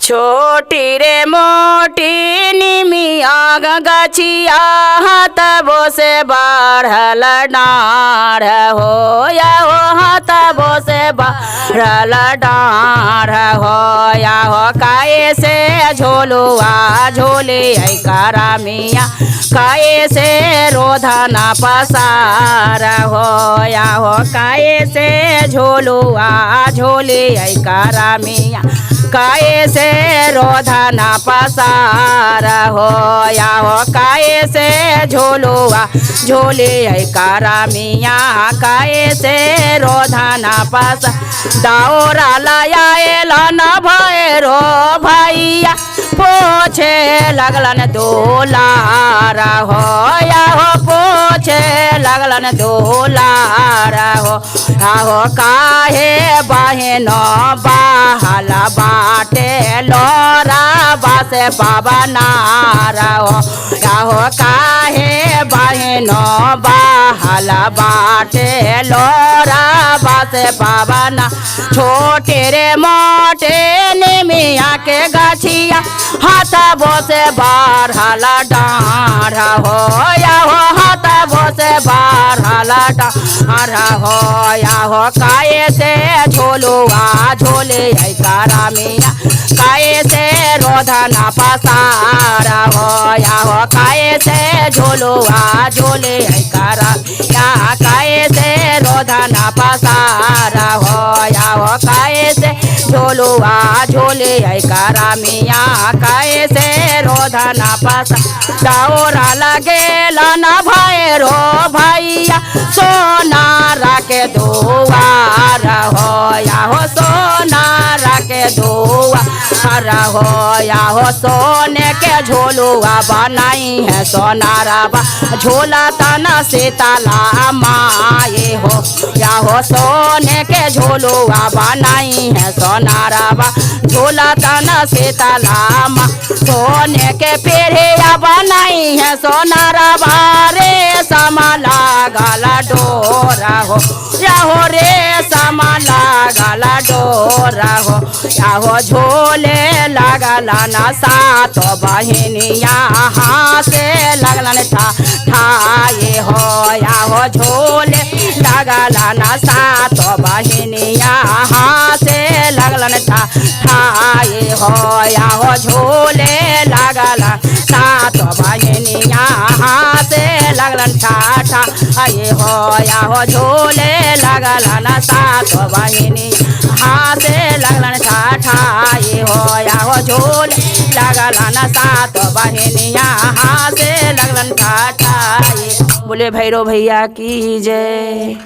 छोटी रे मोटी निमिया गछिया तबो से बढ़ल डाढ़ हो या हो तबो से बढ़ल डाढ़ हो या हो काए से झोलुआ झोले करा मिया काए से रोधना पसार हो या हो काए से झोलुआ झोले करा मिया काए से रोधना पसार हो या हो काए से झोलुआ झोले करा मिया काए से रोधना पसा दौरा लायल न भैरो भैया पोछे लगलन दोलार हो या हो पोछे लगलन दोलार हो आहो काहे बहन बहल बाटे लोरा बासे पवनार हो आहो काहे बहन बहल बाटे लोरा बासे पवना छोटे रे मोटे निमिया के गछिया हाथ बोसे बढ़ल डाढ़ हो या हो हाथ बोसे बढ़ल डाढ़ हो या हो काए से झोलुआ झोले करा मिया काए से रोधना पसार हो या हो काए से झोलुआ झोले करा या काए से रोधना पसार हो या हो काए से झोलुआ झोले करा मिया काए से रोधना पसा दौरा लगेल न भैरो भैया सोनार के दुआर हो या हो सोनार के दुआर हो या हो सोने के झोलुआ बनाई है सोनारबा झोला तना सीताला माए हो या हो सोने के झोलुआ बनाई है सोनारबा झोला तना सीताला माँ सोने के पेड़िया बनाई है सोनारबा रे समला गला डोरा हो या हो रे समला गला डोरा हो या हो झोले लगला न सात बहिनिया हाथे लगलन ठाए हो या हो झोले लगला न सात बहिनिया हाथे लगलन ठाए हो या हो झोले लगला सात बहिनिया हाथे लगलन ठाए हो या हो झोले लगला न सात बहिनी हाथे लगलन ठाए हो या हो झोले लगला न सात बहिनिया हाथे लगलन ठाए। बोले भैरव भैया की जय।